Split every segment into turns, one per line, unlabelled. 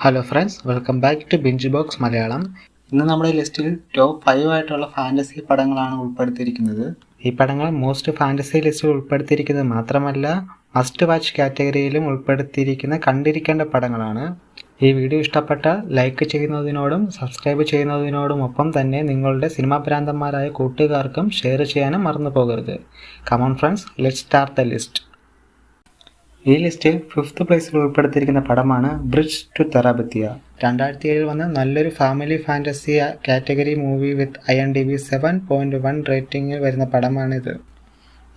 Hello friends, welcome back to binge box Malayalam. ഇന്ന് നമ്മുടെ ലിസ്റ്റിൽ ടോപ്പ് 5 ആയിട്ടുള്ള ഫാൻറ്റസി പടങ്ങളാണ് ഉൾപ്പെടുത്തിയിരിക്കുന്നത്. ഈ പടങ്ങൾ മോസ്റ്റ് ഫാൻറ്റസി ലിസ്റ്റിൽ ഉൾപ്പെടുത്തിയിരിക്കുന്നത് മാത്രമല്ല, മസ്റ്റ് വാച്ച് കാറ്റഗറിയിലും ഉൾപ്പെടുത്തിയിരിക്കുന്ന കണ്ടിരിക്കേണ്ട പടങ്ങളാണ്. ഈ വീഡിയോ ഇഷ്ടപ്പെട്ടാൽ ലൈക്ക് ചെയ്യുന്നതിനോടും സബ്സ്ക്രൈബ് ചെയ്യുന്നതിനോടും ഒപ്പം തന്നെ നിങ്ങളുടെ സിനിമാ ഭ്രാന്തന്മാരായ കൂട്ടുകാർക്കും ഷെയർ ചെയ്യാനും മറന്നു പോകരുത്. Come on friends, let's start the list. ഈ ലിസ്റ്റിൽ 5th പ്ലേസിൽ ഉൾപ്പെടുത്തിയിരിക്കുന്ന പടമാണ് ബ്രിഡ്ജ് ടു തെറാബത്തിയ. 2007 വന്ന നല്ലൊരു family fantasy category movie with IMDb 7.1 റേറ്റിംഗിൽ വരുന്ന പടമാണിത്.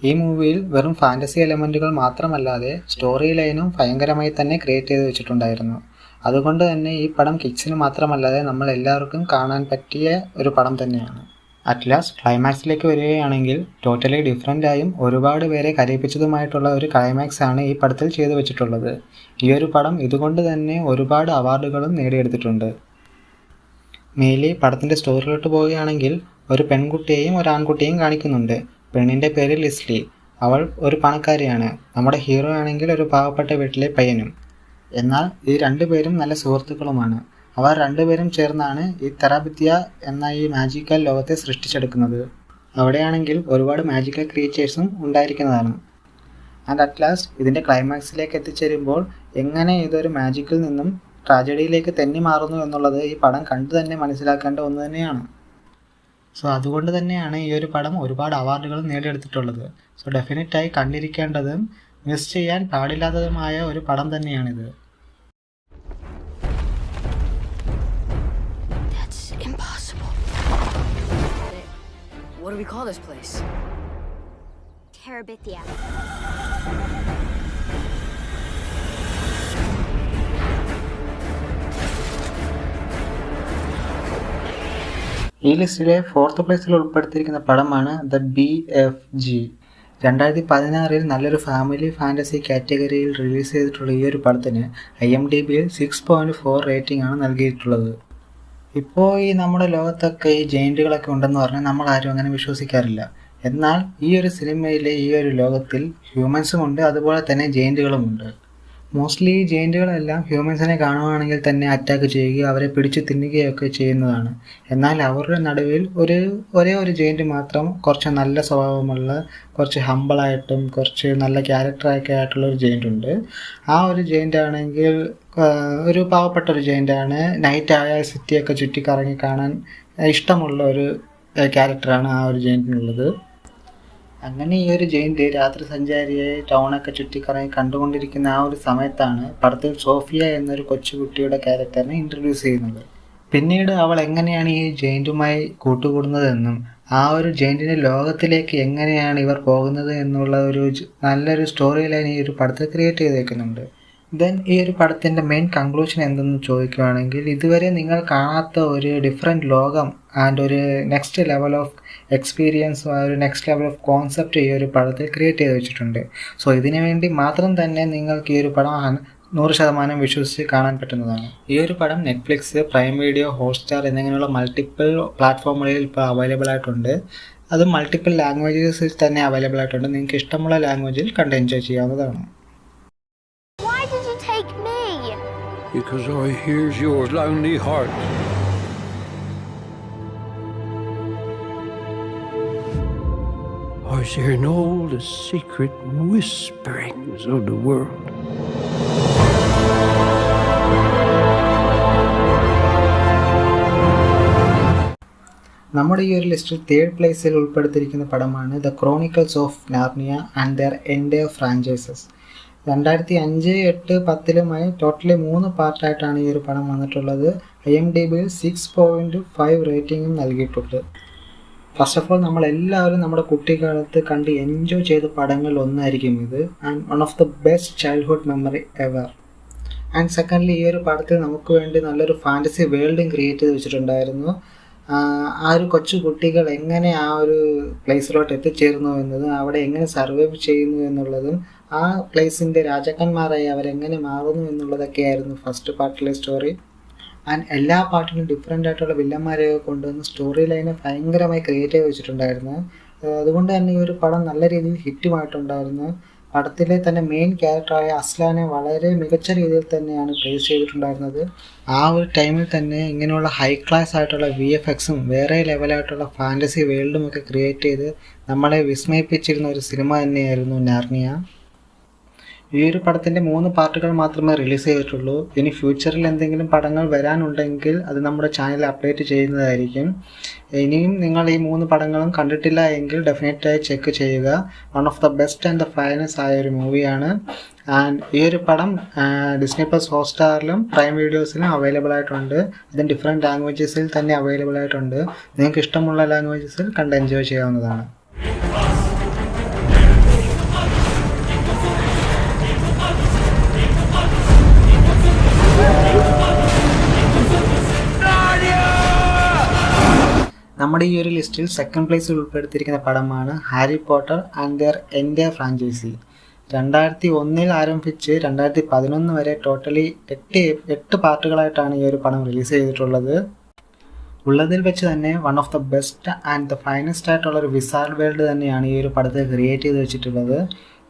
ഈ മൂവിയിൽ വെറും ഫാൻറ്റസി എലമെൻറ്റുകൾ മാത്രമല്ലാതെ സ്റ്റോറി ലൈനും ഭയങ്കരമായി തന്നെ ക്രിയേറ്റ് ചെയ്ത് വെച്ചിട്ടുണ്ടായിരുന്നു. അതുകൊണ്ട് തന്നെ ഈ പടം കിഡ്സിന് മാത്രമല്ലാതെ നമ്മൾ എല്ലാവർക്കും കാണാൻ പറ്റിയ ഒരു പടം തന്നെയാണ്. അറ്റ് ലാസ്റ്റ് ക്ലൈമാക്സിലേക്ക് വരികയാണെങ്കിൽ ടോട്ടലി ഡിഫറൻ്റായും ഒരുപാട് പേരെ കരയിപ്പിച്ചതുമായിട്ടുള്ള ഒരു ക്ലൈമാക്സ് ആണ് ഈ പടത്തിൽ ചെയ്തു വെച്ചിട്ടുള്ളത്. ഈ ഒരു പടം ഇതുകൊണ്ട് തന്നെ ഒരുപാട് അവാർഡുകളും നേടിയെടുത്തിട്ടുണ്ട്. മെയിൻലി പടത്തിൻ്റെ സ്റ്റോറിയിലോട്ട് പോവുകയാണെങ്കിൽ ഒരു പെൺകുട്ടിയെയും ഒരു ആൺകുട്ടിയെയും കാണിക്കുന്നുണ്ട്. പെണ്ണിൻ്റെ പേര് ലിസ്ലി. അവൾ ഒരു പണക്കാരിയാണ്. നമ്മുടെ ഹീറോ ആണെങ്കിൽ ഒരു പാവപ്പെട്ട വീട്ടിലെ പയ്യനും. എന്നാൽ ഈ രണ്ടുപേരും നല്ല സുഹൃത്തുക്കളുമാണ്. അവർ രണ്ടുപേരും ചേർന്നാണ് ഈ തെറാബത്തിയ എന്ന ഈ മാജിക്കൽ ലോകത്തെ സൃഷ്ടിച്ചെടുക്കുന്നത്. അവിടെയാണെങ്കിൽ ഒരുപാട് മാജിക്കൽ ക്രിയേച്ചേഴ്സും ഉണ്ടായിരിക്കുന്നതാണ്. ആൻഡ് അറ്റ് ലാസ്റ്റ് ഇതിൻ്റെ ക്ലൈമാക്സിലേക്ക് എത്തിച്ചേരുമ്പോൾ എങ്ങനെ ഇതൊരു മാജിക്കിൽ നിന്നും ട്രാജഡിയിലേക്ക് തെന്നി മാറുന്നു എന്നുള്ളത് ഈ പടം കണ്ടു തന്നെ മനസ്സിലാക്കേണ്ട ഒന്ന് തന്നെയാണ്. സോ അതുകൊണ്ട് തന്നെയാണ് ഈ ഒരു പടം ഒരുപാട് അവാർഡുകൾ നേടിയെടുത്തിട്ടുള്ളത്. സോ ഡെഫിനറ്റായി കണ്ടിരിക്കേണ്ടതും മിസ് ചെയ്യാൻ പാടില്ലാത്തതുമായ ഒരു പടം തന്നെയാണിത്.
What do we call this place?
Terabithia.
ഈ ലിസ്റ്റിലെ 4th പ്ലേസിൽ ഉൾപ്പെടുത്തിയിരിക്കുന്ന പടമാണ് ദ BFG. 2016 നല്ലൊരു ഫാമിലി ഫാൻറ്റസി കാറ്റഗറിയിൽ റിലീസ് ചെയ്തിട്ടുള്ള ഈ ഒരു പടത്തിന് IMDbയിൽ 6.4 റേറ്റിംഗ് ആണ് നൽകിയിട്ടുള്ളത്. ഇപ്പോൾ ഈ നമ്മുടെ ലോകത്തൊക്കെ ഈ ജെയിൻറ്റുകളൊക്കെ ഉണ്ടെന്ന് പറഞ്ഞാൽ നമ്മൾ ആരും അങ്ങനെ വിശ്വസിക്കാറില്ല. എന്നാൽ ഈ ഒരു സിനിമയിലെ ഈ ഒരു ലോകത്തിൽ ഹ്യൂമൻസും ഉണ്ട്, അതുപോലെ തന്നെ ജെയിൻറ്റുകളുമുണ്ട്. മോസ്റ്റ്ലി ഈ ജെയിൻറ്റുകളെല്ലാം ഹ്യൂമൻസിനെ കാണുകയാണെങ്കിൽ തന്നെ അറ്റാക്ക് ചെയ്യുകയും അവരെ പിടിച്ചു തിന്നുകയൊക്കെ ചെയ്യുന്നതാണ്. എന്നാൽ അവരുടെ നടുവിൽ ഒരേ ഒരു ജെയിൻറ്റ് മാത്രം കുറച്ച് നല്ല സ്വഭാവമുള്ള, കുറച്ച് ഹമ്പിളായിട്ടും കുറച്ച് നല്ല ക്യാരക്ടറൊക്കെ ആയിട്ടുള്ള ഒരു ജെയിൻ്റ് ഉണ്ട്. ആ ഒരു ജെയിൻ്റ് ആണെങ്കിൽ ഒരു പാവപ്പെട്ട ഒരു ജെയിൻ്റാണ്. നൈറ്റ് ആയാൽ സിറ്റിയൊക്കെ ചുറ്റിക്കറങ്ങി കാണാൻ ഇഷ്ടമുള്ള ഒരു ക്യാരക്ടറാണ് ആ ഒരു ജെയിൻറ്റിനുള്ളത്. അങ്ങനെ ഈ ഒരു ജെയിൻ്റ് രാത്രി സഞ്ചാരിയെ ടൗണൊക്കെ ചുറ്റിക്കറങ്ങി കണ്ടുകൊണ്ടിരിക്കുന്ന ആ ഒരു സമയത്താണ് പടത്തിൽ സോഫിയ എന്നൊരു കൊച്ചുകുട്ടിയുടെ ക്യാരക്ടറിനെ ഇൻട്രൊഡ്യൂസ് ചെയ്യുന്നത്. പിന്നീട് അവൾ എങ്ങനെയാണ് ഈ ജെയിൻറ്റുമായി കൂട്ടുകൂടുന്നതെന്നും ആ ഒരു ജെയിൻറ്റിൻ്റെ ലോകത്തിലേക്ക് എങ്ങനെയാണ് ഇവർ പോകുന്നത് എന്നുള്ള ഒരു നല്ലൊരു സ്റ്റോറി ലൈൻ ഈ ഒരു പടത്തിൽ ക്രിയേറ്റ് ചെയ്തേക്കുന്നുണ്ട്. ദെൻ ഈ ഒരു പടത്തിൻ്റെ മെയിൻ കൺക്ലൂഷൻ എന്തെന്ന് ചോദിക്കുകയാണെങ്കിൽ, ഇതുവരെ നിങ്ങൾ കാണാത്ത ഒരു ഡിഫറെൻറ്റ് ലോകം ആൻഡ് ഒരു നെക്സ്റ്റ് ലെവൽ ഓഫ് എക്സ്പീരിയൻസ്, ഒരു നെക്സ്റ്റ് ലെവൽ ഓഫ് കോൺസെപ്റ്റ് ഈ ഒരു പടത്തിൽ ക്രിയേറ്റ് ചെയ്ത് വെച്ചിട്ടുണ്ട്. സോ ഇതിനു വേണ്ടി മാത്രം തന്നെ നിങ്ങൾക്ക് ഈ ഒരു പടം 100% വിശ്വസിച്ച് കാണാൻ പറ്റുന്നതാണ്. ഈ ഒരു പടം നെറ്റ്ഫ്ലിക്സ്, പ്രൈം വീഡിയോ, ഹോട്ട്സ്റ്റാർ എന്നിങ്ങനെയുള്ള മൾട്ടിപ്പിൾ പ്ലാറ്റ്ഫോമുകളിൽ ഇപ്പോൾ അവൈലബിൾ ആയിട്ടുണ്ട്. അത് മൾട്ടിപ്പിൾ ലാംഗ്വേജസിൽ തന്നെ അവൈലബിൾ ആയിട്ടുണ്ട്. നിങ്ങൾക്ക് ഇഷ്ടമുള്ള ലാംഗ്വേജിൽ കണ്ട് എൻജോയ് ചെയ്യാവുന്നതാണ്.
Because I hears your lonely heart. I hear all the secret whisperings of the world.
നമ്മുടെ ഈ ഒരു ലിസ്റ്റിൽ 3rd പ്ലേസിൽ ഉൾപ്പെടുത്തിയിരിക്കുന്ന പടമാണ് the chronicles of നാർണിയ and their entire ഫ്രാഞ്ചൈസസ്. 2005, 8, 10 totally 3 പാർട്ടായിട്ടാണ് ഈ ഒരു പടം വന്നിട്ടുള്ളത്. IMDbയിൽ 6.5 റേറ്റിംഗും നൽകിയിട്ടുണ്ട്. ഫസ്റ്റ് ഓഫ് ഓൾ നമ്മളെല്ലാവരും നമ്മുടെ കുട്ടിക്കാലത്ത് കണ്ട് എൻജോയ് ചെയ്ത പടങ്ങളിൽ ഒന്നായിരിക്കും ഇത്. And one of the best childhood memory ever. And secondly ഈ ഒരു പടത്തിൽ നമുക്ക് വേണ്ടി നല്ലൊരു ഫാൻറ്റസി വേൾഡും ക്രിയേറ്റ് ചെയ്ത് വെച്ചിട്ടുണ്ടായിരുന്നു. ആ ഒരു കൊച്ചു കുട്ടികൾ എങ്ങനെ ആ ഒരു പ്ലേസിലോട്ട് എത്തിച്ചേരുന്നു എന്നതും അവിടെ എങ്ങനെ സർവൈവ് ചെയ്യുന്നു എന്നുള്ളതും ആ പ്ലേസിൻ്റെ രാജാക്കന്മാരായി അവരെങ്ങനെ മാറുന്നു എന്നുള്ളതൊക്കെയായിരുന്നു ഫസ്റ്റ് പാർട്ടിലെ സ്റ്റോറി. ആൻഡ് എല്ലാ പാർട്ടിലും ഡിഫറെൻ്റ് ആയിട്ടുള്ള വില്ലന്മാരെയൊക്കെ കൊണ്ടുവന്ന് സ്റ്റോറി ലൈനെ ഭയങ്കരമായി ക്രിയേറ്റ് ചെയ്ത് വെച്ചിട്ടുണ്ടായിരുന്നു. അതുകൊണ്ട് തന്നെ ഈ ഒരു പടം നല്ല രീതിയിൽ ഹിറ്റുമായിട്ടുണ്ടായിരുന്നു. പടത്തിലെ തന്നെ മെയിൻ ക്യാരക്ടറായ അസ്ലാനെ വളരെ മികച്ച രീതിയിൽ തന്നെയാണ് പ്ലേസ് ചെയ്തിട്ടുണ്ടായിരുന്നത്. ആ ഒരു ടൈമിൽ തന്നെ ഇങ്ങനെയുള്ള ഹൈ ക്ലാസ് ആയിട്ടുള്ള VFXും വേറെ ലെവലായിട്ടുള്ള ഫാൻറ്റസി വേൾഡും ഒക്കെ ക്രിയേറ്റ് ചെയ്ത് നമ്മളെ വിസ്മയിപ്പിച്ചിരുന്ന ഒരു സിനിമ തന്നെയായിരുന്നു നാർണിയ. ഈ ഒരു പടത്തിൻ്റെ 3 പാർട്ടുകൾ മാത്രമേ റിലീസ് ചെയ്തിട്ടുള്ളൂ. ഇനി ഫ്യൂച്ചറിൽ എന്തെങ്കിലും പടങ്ങൾ വരാനുണ്ടെങ്കിൽ അത് നമ്മുടെ ചാനലിൽ അപ്ഡേറ്റ് ചെയ്യുന്നതായിരിക്കും. ഇനിയും നിങ്ങൾ ഈ 3 പടങ്ങളും കണ്ടിട്ടില്ല എങ്കിൽ ഡെഫിനറ്റായി ചെക്ക് ചെയ്യുക. One of the best and the finest ആയ ഒരു മൂവിയാണ്. ആൻഡ് ഈ ഒരു പടം ഡിസ്നി പ്ലസ് ഹോട്ട്സ്റ്റാറിലും പ്രൈം വീഡിയോസിലും അവൈലബിൾ ആയിട്ടുണ്ട്. അതിന് ഡിഫറെൻറ്റ് ലാംഗ്വേജസിൽ തന്നെ അവൈലബിൾ ആയിട്ടുണ്ട്. നിങ്ങൾക്ക് ഇഷ്ടമുള്ള ലാംഗ്വേജസിൽ കണ്ട് എൻജോയ് ചെയ്യാവുന്നതാണ്. നമ്മുടെ ഈ ഒരു ലിസ്റ്റിൽ സെക്കൻഡ് പ്ലേസിൽ ഉൾപ്പെടുത്തിയിരിക്കുന്ന പടമാണ് Harry Potter and their entire franchise. 2001 ആരംഭിച്ച് 2011 വരെ ടോട്ടലി 8 പാർട്ടുകളായിട്ടാണ് ഈ ഒരു പടം റിലീസ് ചെയ്തിട്ടുള്ളത്. ഉള്ളതിൽ വെച്ച് തന്നെ one of the best and the finest ആയിട്ടുള്ളൊരു വിസാർ വേൾഡ് തന്നെയാണ് ഈ ഒരു പടത്തെ ക്രിയേറ്റ് ചെയ്ത് വെച്ചിട്ടുള്ളത്.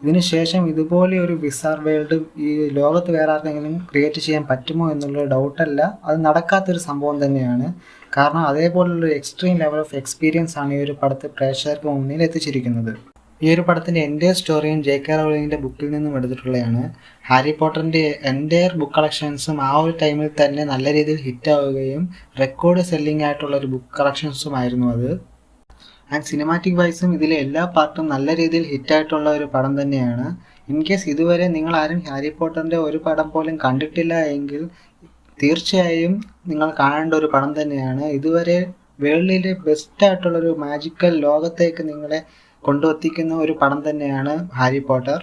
ഇതിനുശേഷം ഇതുപോലെ ഒരു വിസാർ വേൾഡ് ഈ ലോകത്ത് വേറെ ആർക്കെങ്കിലും ക്രിയേറ്റ് ചെയ്യാൻ പറ്റുമോ എന്നുള്ളൊരു ഡൗട്ടല്ല, അത് നടക്കാത്തൊരു സംഭവം തന്നെയാണ്. കാരണം അതേപോലുള്ളൊരു എക്സ്ട്രീം ലെവൽ ഓഫ് എക്സ്പീരിയൻസ് ആണ് ഈ ഒരു പടത്തെ പ്രേക്ഷകർക്ക് മുന്നിൽ എത്തിച്ചിരിക്കുന്നത്. ഈ ഒരു പടത്തിൻ്റെ എൻ്റയർ സ്റ്റോറിയും J.K. റൗളിങ്ങിൻ്റെ ബുക്കിൽ നിന്നും എടുത്തിട്ടുള്ളതാണ്. ഹാരി പോട്ടറിൻ്റെ എൻ്റയർ ബുക്ക് കളക്ഷൻസും ആ ഒരു ടൈമിൽ തന്നെ നല്ല രീതിയിൽ ഹിറ്റാവുകയും റെക്കോർഡ് സെല്ലിംഗ് ആയിട്ടുള്ളൊരു ബുക്ക് കളക്ഷൻസുമായിരുന്നു അത്. ആൻഡ് സിനിമാറ്റിക് വൈസും ഇതിലെ എല്ലാ പാർട്ടും നല്ല രീതിയിൽ ഹിറ്റായിട്ടുള്ള ഒരു പടം തന്നെയാണ്. ഇൻ കേസ് ഇതുവരെ നിങ്ങൾ ആരും ഹാരി പോട്ടറിൻ്റെ ഒരു പടം പോലും കണ്ടിട്ടില്ല എങ്കിൽ തീർച്ചയായും നിങ്ങൾ കാണേണ്ട ഒരു പടം തന്നെയാണ്. ഇതുവരെ വേൾഡിലെ ബെസ്റ്റായിട്ടുള്ളൊരു മാജിക്കൽ ലോകത്തേക്ക് നിങ്ങളെ കൊണ്ടുവത്തിക്കുന്ന ഒരു പടം തന്നെയാണ് ഹാരി പോട്ടർ.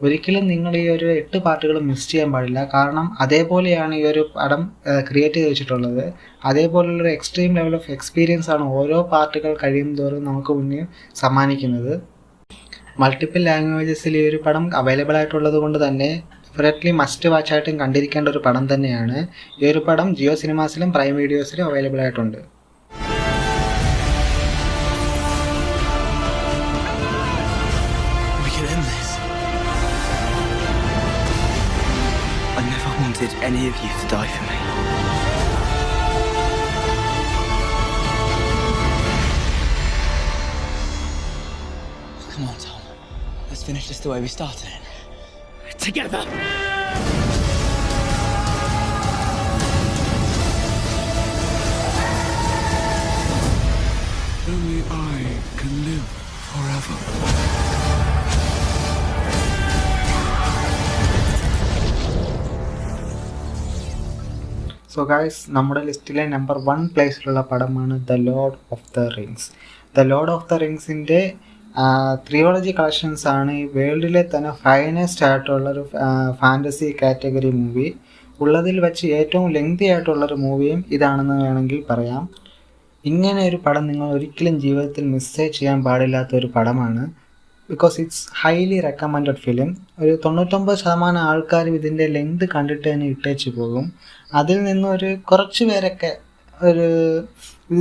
ഒരിക്കലും നിങ്ങൾ ഈ ഒരു 8 പാർട്ടുകൾ മിസ് ചെയ്യാൻ പാടില്ല. കാരണം അതേപോലെയാണ് ഈ ഒരു പടം ക്രിയേറ്റ് ചെയ്ത് വെച്ചിട്ടുള്ളത്. അതേപോലുള്ളൊരു എക്സ്ട്രീം ലെവൽ ഓഫ് എക്സ്പീരിയൻസ് ആണ് ഓരോ പാർട്ടുകൾ കഴിയും തോറും നമുക്ക് മുന്നിൽ സമ്മാനിക്കുന്നത്. മൾട്ടിപ്പിൾ ലാംഗ്വേജസിൽ ഈ ഒരു പടം അവൈലബിൾ ആയിട്ടുള്ളത് കൊണ്ട് തന്നെ ഡെഫിനറ്റ്ലി മസ്റ്റ് വാച്ച് ആയിട്ടും കണ്ടിരിക്കേണ്ട ഒരു പടം തന്നെയാണ്. ഈ ഒരു പടം ജിയോ സിനിമാസിലും പ്രൈം വീഡിയോസിലും അവൈലബിൾ ആയിട്ടുണ്ട്.
I never wanted any of you to die for me. Come on, Tom. Let's finish this the way we started it. Together!
Only I can live forever.
So guys, നമ്മുടെ ലിസ്റ്റിലെ number 1 പ്ലേസിലുള്ള പടമാണ് the Lord of the Rings. The Lord of the റിങ്സിൻ്റെ trilogy collections ആണ് ഈ വേൾഡിലെ തന്നെ finest ആയിട്ടുള്ളൊരു fantasy category movie. ഉള്ളതിൽ വെച്ച് ഏറ്റവും ലെങ്തി ആയിട്ടുള്ളൊരു മൂവിയും ഇതാണെന്ന് വേണമെങ്കിൽ പറയാം. ഇങ്ങനെ ഒരു പടം നിങ്ങൾ ഒരിക്കലും ജീവിതത്തിൽ മിസ്സേ ചെയ്യാൻ പാടില്ലാത്തൊരു പടമാണ്. Because it's highly recommended film. ഒരു 99% ആൾക്കാരും ഇതിൻ്റെ ലെങ്ത് കണ്ടിട്ട് തന്നെ ഇട്ടേച്ച് പോകും. അതിൽ നിന്നൊരു കുറച്ച് പേരൊക്കെ ഇത്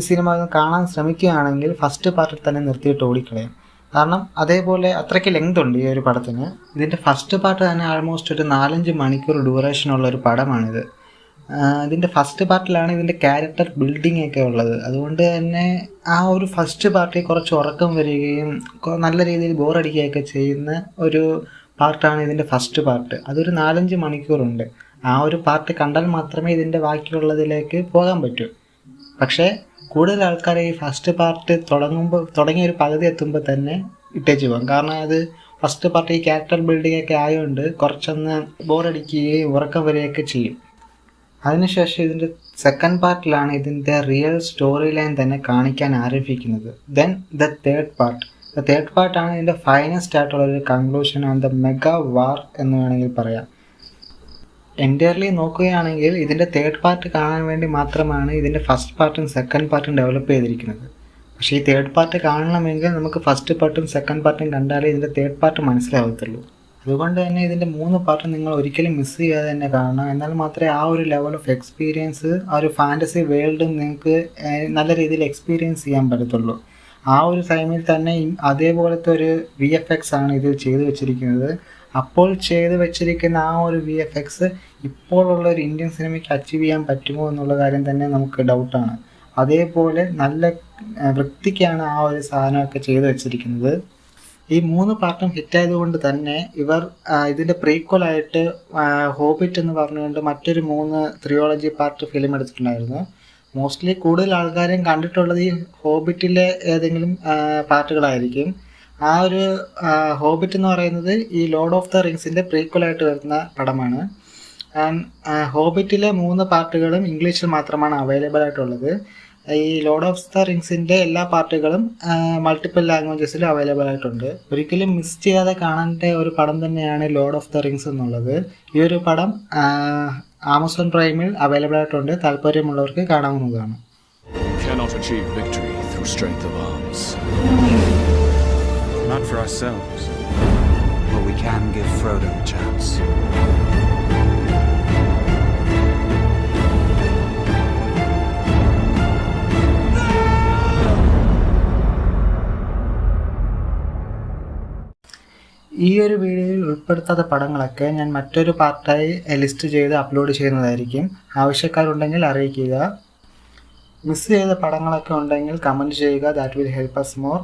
സിനിമ കാണാൻ ശ്രമിക്കുകയാണെങ്കിൽ ഫസ്റ്റ് പാർട്ടിൽ തന്നെ നിർത്തിയിട്ട് ഓടിക്കളയും. കാരണം അതേപോലെ അത്രയ്ക്ക് ലെങ്ത് ഉണ്ട് ഈ ഒരു പടത്തിന്. ഇതിൻ്റെ ഫസ്റ്റ് പാർട്ട് തന്നെ ആൾമോസ്റ്റ് ഒരു 4-5 മണിക്കൂർ ഡ്യൂറേഷനുള്ള ഒരു പടമാണിത്. ഇതിൻ്റെ ഫസ്റ്റ് പാർട്ടിലാണ് ഇതിൻ്റെ ക്യാരക്ടർ ബിൽഡിംഗ് ഒക്കെ ഉള്ളത്. അതുകൊണ്ട് തന്നെ ആ ഒരു ഫസ്റ്റ് പാർട്ടിൽ കുറച്ച് ഉറക്കം വരികയും നല്ല രീതിയിൽ ബോറടിക്കുകയൊക്കെ ചെയ്യുന്ന ഒരു പാർട്ടാണ് ഇതിൻ്റെ ഫസ്റ്റ് പാർട്ട്. അതൊരു 4-5 മണിക്കൂറുണ്ട്. ആ ഒരു പാർട്ട് കണ്ടാൽ മാത്രമേ ഇതിൻ്റെ ബാക്കിയുള്ളതിലേക്ക് പോകാൻ പറ്റൂ. പക്ഷേ കൂടുതൽ ആൾക്കാർ ഈ ഫസ്റ്റ് പാർട്ട് തുടങ്ങിയ ഒരു പകുതി എത്തുമ്പോൾ തന്നെ ഇട്ടേച്ച് പോകും. കാരണം അത് ഫസ്റ്റ് പാർട്ട് ഈ ക്യാരക്ടർ ബിൽഡിംഗ് ഒക്കെ ആയതുകൊണ്ട് കുറച്ചൊന്ന് ബോറടിക്കുകയും ഉറക്കം വരികയൊക്കെ ചെയ്യും. അതിനുശേഷം ഇതിൻ്റെ സെക്കൻഡ് പാർട്ടിലാണ് ഇതിൻ്റെ റിയൽ സ്റ്റോറി ലൈൻ തന്നെ കാണിക്കാൻ ആരംഭിക്കുന്നത്. ദെൻ ദ തേർഡ് പാർട്ടാണ് ഇതിൻ്റെ ഫൈനസ്റ്റ് ആയിട്ടുള്ളൊരു കൺക്ലൂഷൻ ആൻഡ് ദ മെഗാ വാർ എന്ന് വേണമെങ്കിൽ പറയാം. എൻറ്റയർലി നോക്കുകയാണെങ്കിൽ ഇതിൻ്റെ തേർഡ് പാർട്ട് കാണാൻ വേണ്ടി മാത്രമാണ് ഇതിൻ്റെ ഫസ്റ്റ് പാർട്ടും സെക്കൻഡ് പാർട്ടും ഡെവലപ്പ് ചെയ്തിരിക്കുന്നത്. പക്ഷേ ഈ തേർഡ് പാർട്ട് കാണണമെങ്കിൽ നമുക്ക് ഫസ്റ്റ് പാർട്ടും സെക്കൻഡ് പാർട്ടും കണ്ടാലേ ഇതിൻ്റെ തേർഡ് പാർട്ട് മനസ്സിലാവത്തുള്ളൂ. അതുകൊണ്ട് തന്നെ ഇതിൻ്റെ 3 പാർട്ടും നിങ്ങൾ ഒരിക്കലും മിസ് ചെയ്യാതെ തന്നെ കാണണം. എന്നാൽ മാത്രമേ ആ ഒരു ലെവൽ ഓഫ് എക്സ്പീരിയൻസ്, ആ ഒരു ഫാൻറ്റസി വേൾഡും നിങ്ങൾക്ക് നല്ല രീതിയിൽ എക്സ്പീരിയൻസ് ചെയ്യാൻ പറ്റത്തുള്ളൂ. ആ ഒരു ടൈമിൽ തന്നെ അതേപോലത്തെ ഒരു VFX ആണ് ഇതിൽ ചെയ്തു വെച്ചിരിക്കുന്നത്. അപ്പോൾ ചെയ്തു വെച്ചിരിക്കുന്ന ആ ഒരു VFX ഇപ്പോഴുള്ള ഒരു ഇന്ത്യൻ സിനിമയ്ക്ക് അച്ചീവ് ചെയ്യാൻ പറ്റുമോ എന്നുള്ള കാര്യം തന്നെ നമുക്ക് ഡൗട്ടാണ്. അതേപോലെ നല്ല വൃത്തിക്കാണ് ആ ഒരു സാധനമൊക്കെ ചെയ്തു വെച്ചിരിക്കുന്നത്. ഈ 3 പാർട്ടും ഹിറ്റായതുകൊണ്ട് തന്നെ ഇവർ ഇതിൻ്റെ പ്രീക്വലായിട്ട് ഹോബിറ്റ് എന്ന് പറഞ്ഞുകൊണ്ട് മറ്റൊരു 3 ത്രിയോളജി പാർട്ട് ഫിലിം എടുത്തിട്ടുണ്ടായിരുന്നു. മോസ്റ്റ്ലി കൂടുതൽ ആൾക്കാരും കണ്ടിട്ടുള്ളത് ഈ ഹോബിറ്റിലെ ഏതെങ്കിലും പാർട്ടുകളായിരിക്കും. ആ ഒരു ഹോബിറ്റ് എന്ന് പറയുന്നത് ഈ ലോർഡ് ഓഫ് ദ റിങ്സിൻ്റെ പ്രീക്വലായിട്ട് വരുന്ന പടമാണ്. ആൻഡ് ഹോബിറ്റിലെ 3 പാർട്ടുകളും ഇംഗ്ലീഷിൽ മാത്രമാണ് അവൈലബിൾ ആയിട്ടുള്ളത്. ഈ ലോർഡ് ഓഫ് ദ റിങ്സിൻ്റെ എല്ലാ പാർട്ടുകളും മൾട്ടിപ്പിൾ ലാംഗ്വേജസിലും അവൈലബിൾ ആയിട്ടുണ്ട്. ഒരിക്കലും മിസ് ചെയ്യാതെ കാണേണ്ട ഒരു പടം തന്നെയാണ് ലോർഡ് ഓഫ് ദ റിങ്സ് എന്നുള്ളത്. ഈ ഒരു പടം ആമസോൺ പ്രൈമിൽ അവൈലബിൾ ആയിട്ടുണ്ട്. താല്പര്യമുള്ളവർക്ക് കാണാവുന്നതാണ്.
Cannot achieve victory through strength of arms.
Not for ourselves. But we can give Frodo a chance.
ഈ ഒരു വീഡിയോയിൽ ഉൾപ്പെടുത്താത്ത പടങ്ങളൊക്കെ ഞാൻ മറ്റൊരു പാർട്ടായി ലിസ്റ്റ് ചെയ്ത് അപ്ലോഡ് ചെയ്യുന്നതായിരിക്കും. ആവശ്യക്കാരുണ്ടെങ്കിൽ അറിയിക്കുക. മിസ് ചെയ്ത പടങ്ങളൊക്കെ ഉണ്ടെങ്കിൽ കമൻറ്റ് ചെയ്യുക. That will help us more.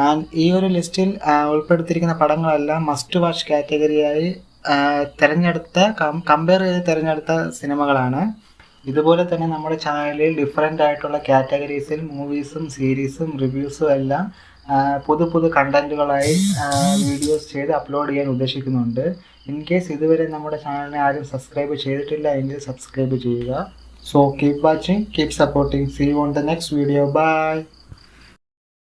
And ഈ ഒരു ലിസ്റ്റിൽ ഉൾപ്പെടുത്തിയിരിക്കുന്ന പടങ്ങളെല്ലാം മസ്റ്റ് വാച്ച് കാറ്റഗറിയായി കമ്പയർ ചെയ്ത് തിരഞ്ഞെടുത്ത സിനിമകളാണ്. ഇതുപോലെ തന്നെ നമ്മുടെ ചാനലിൽ ഡിഫറെൻ്റ് ആയിട്ടുള്ള കാറ്റഗറീസിൽ മൂവീസും സീരീസും റിവ്യൂസും എല്ലാം പുതു കണ്ടൻറ്റുകളായി വീഡിയോസ് ചെയ്ത് അപ്ലോഡ് ചെയ്യാൻ ഉദ്ദേശിക്കുന്നുണ്ട്. ഇൻ കേസ് ഇതുവരെ നമ്മുടെ ചാനലിനെ ആരും സബ്സ്ക്രൈബ് ചെയ്തിട്ടില്ല എങ്കിൽ സബ്സ്ക്രൈബ് ചെയ്യുക. So keep watching, keep supporting. See you on the next video. By.